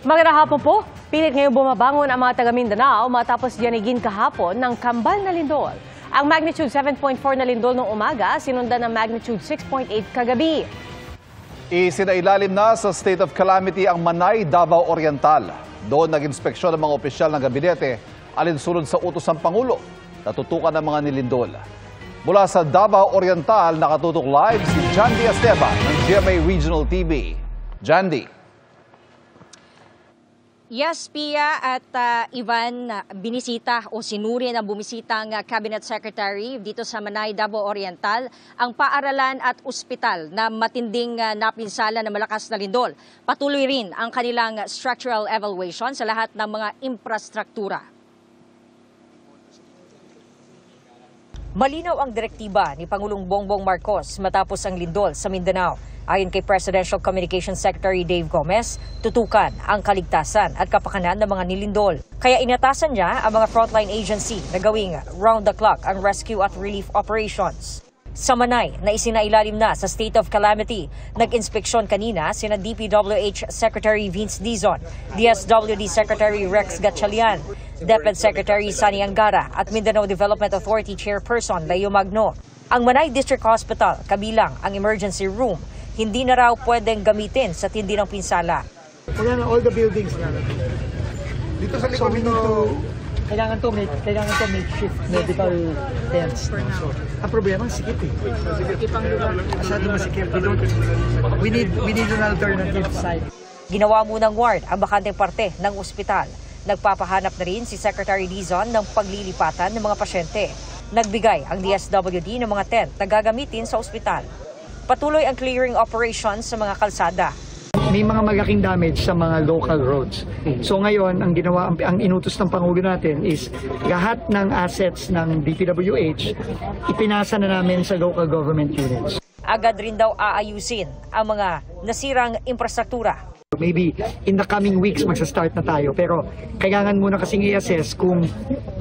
Magandang hapon po. Pilit ngayong bumabangon ang mga taga Mindanao matapos yanigin kahapon ng kambal na lindol. Ang magnitude 7.4 na lindol noong umaga, sinundan ng magnitude 6.8 kagabi. Isinailalim na sa state of calamity ang Manay, Davao Oriental. Doon nag-inspeksyon ng mga opisyal ng gabinete alinsunod sa utos ng Pangulo. Natutukan ng mga nilindol. Mula sa Davao Oriental, nakatutok live si Jandy Esteban ng GMA Regional TV. Jandy. Yes, Pia at Ivan, binisita o sinuri ng bumisitang Cabinet Secretary dito sa Manay, Davao Oriental ang paaralan at ospital na matinding napinsala ng malakas na lindol. Patuloy rin ang kanilang structural evaluation sa lahat ng mga infrastruktura. Malinaw ang direktiba ni Pangulong Bongbong Marcos matapos ang lindol sa Mindanao. Ayon kay Presidential Communications Secretary Dave Gomez, tutukan ang kaligtasan at kapakanan ng mga nilindol. Kaya inatasan niya ang mga frontline agency na gawing round-the-clock ang rescue at relief operations. Sa Manay, na isinailalim na sa state of calamity, nag-inspeksyon kanina sina DPWH Secretary Vince Dizon, DSWD Secretary Rex Gatchalian, DepEd Secretary Sani Angara at Mindanao Development Authority Chairperson Leo Magno. Ang Manay District Hospital, kabilang ang emergency room, hindi na raw pwedeng gamitin sa tindi ng pinsala. Wala na all the buildings na. Dito sa likod nito, Kailangan to makeshift medical tents. So, ang problema, sikip eh. Masyado masikip. We need an alternative site. Ginawa munang ward ang bakanteng parte ng ospital. Nagpapahanap na rin si Secretary Dizon ng paglilipatan ng mga pasyente. Nagbigay ang DSWD ng mga tent na gagamitin sa ospital. Patuloy ang clearing operations sa mga kalsada. May mga malaking damage sa mga local roads. So ngayon, ang inutos ng Pangulo natin is lahat ng assets ng DPWH, ipinasa na namin sa local government units. Agad rin daw aayusin ang mga nasirang infrastruktura. Maybe in the coming weeks magsa-start na tayo, pero kailangan muna kasing i-assess kung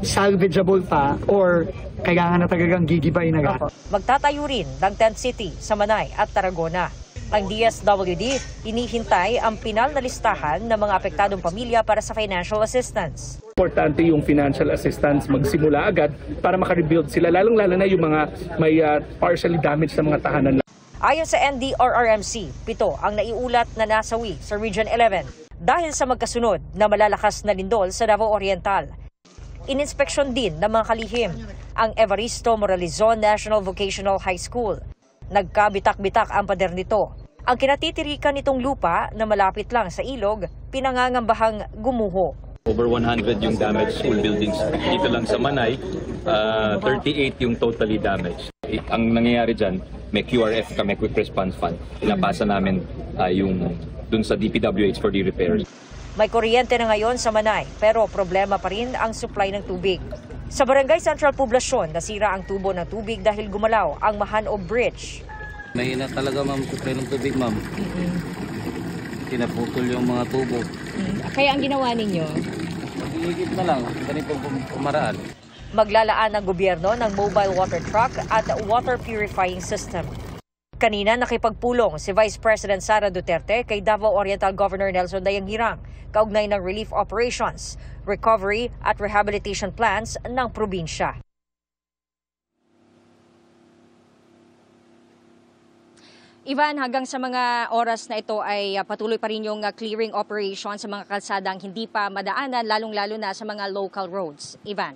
salvageable pa or kailangan na talagang gigibay na lahat. Magtatayo rin ng tent city sa Manay at Tarragona. Ang DSWD, hinihintay ang pinal na listahan ng mga apektadong pamilya para sa financial assistance. Importante yung financial assistance magsimula agad para makarebuild sila, lalong-lalo na yung mga may partially damaged sa mga tahanan. Ayon sa NDRRMC, 7 ang naiulat na nasawi sa Region 11 dahil sa magkasunod na malalakas na lindol sa Davao Oriental. Ininspeksyon din ng mga kalihim ang Evaristo Moralizon National Vocational High School. Nagkabitak-bitak ang pader nito. Ang kinatitirikan nitong lupa na malapit lang sa ilog, pinangangambahang gumuho. Over 100 yung damaged school buildings. Dito lang sa Manay, 38 yung totally damaged. Ang nangyayari dyan, may QRF kami, Quick Response Fund. Pinapasa namin yung dun sa DPWH for the repairs. May kuryente na ngayon sa Manay, pero problema pa rin ang supply ng tubig. Sa Barangay Central Poblacion, nasira ang tubo ng tubig dahil gumalaw ang Mahan o Bridge. Mahina talaga ma'am, supply ng tubig ma'am. Tinaputol yung mga tubo. Kaya ang ginawa ninyo? Higit na lang, ganito pumaraan. Maglalaan ng gobyerno ng mobile water truck at water purifying system. Kanina nakipagpulong si Vice President Sara Duterte kay Davao Oriental Governor Nelson Dayang-Hirang kaugnay ng relief operations, recovery at rehabilitation plans ng probinsya. Ivan, hanggang sa mga oras na ito ay patuloy pa rin yung clearing operation sa mga kalsadang hindi pa madaanan, lalong-lalo na sa mga local roads. Ivan.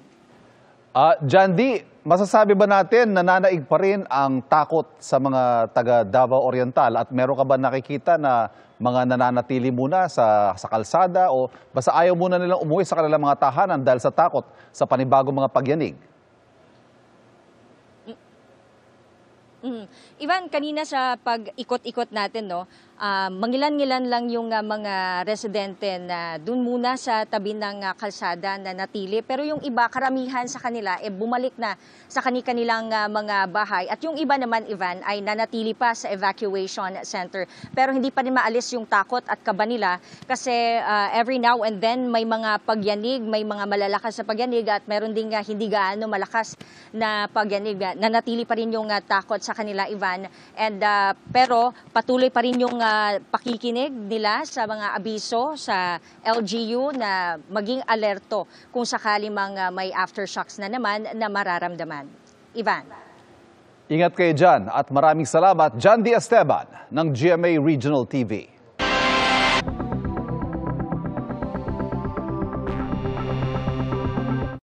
Jandy, masasabi ba natin nananaig pa rin ang takot sa mga taga Davao Oriental at meron ka ba nakikita na mga nananatili muna sa kalsada o basta ayaw muna nilang umuwi sa kanilang mga tahanan dahil sa takot sa panibagong mga pagyanig? Ivan, kanina sa pag-ikot-ikot natin, mangilan-ngilan lang yung mga residente na dun muna sa tabi ng kalsada na natili. Pero yung iba, karamihan sa kanila, bumalik na sa kanilang mga bahay. At yung iba naman, Ivan, ay nanatili pa sa evacuation center. Pero hindi pa rin maalis yung takot at kaba nila kasi every now and then may mga pagyanig, may mga malalakas sa pagyanig at meron ding hindi gaano malakas na pagyanig. Nanatili pa rin yung takot sa kanila, Ivan. And pero patuloy pa rin yung pakikinig nila sa mga abiso sa LGU na maging alerto kung sakali may aftershocks na naman na mararamdaman. Ivan. Ingat kayo dyan at maraming salamat, John D. Esteban ng GMA Regional TV.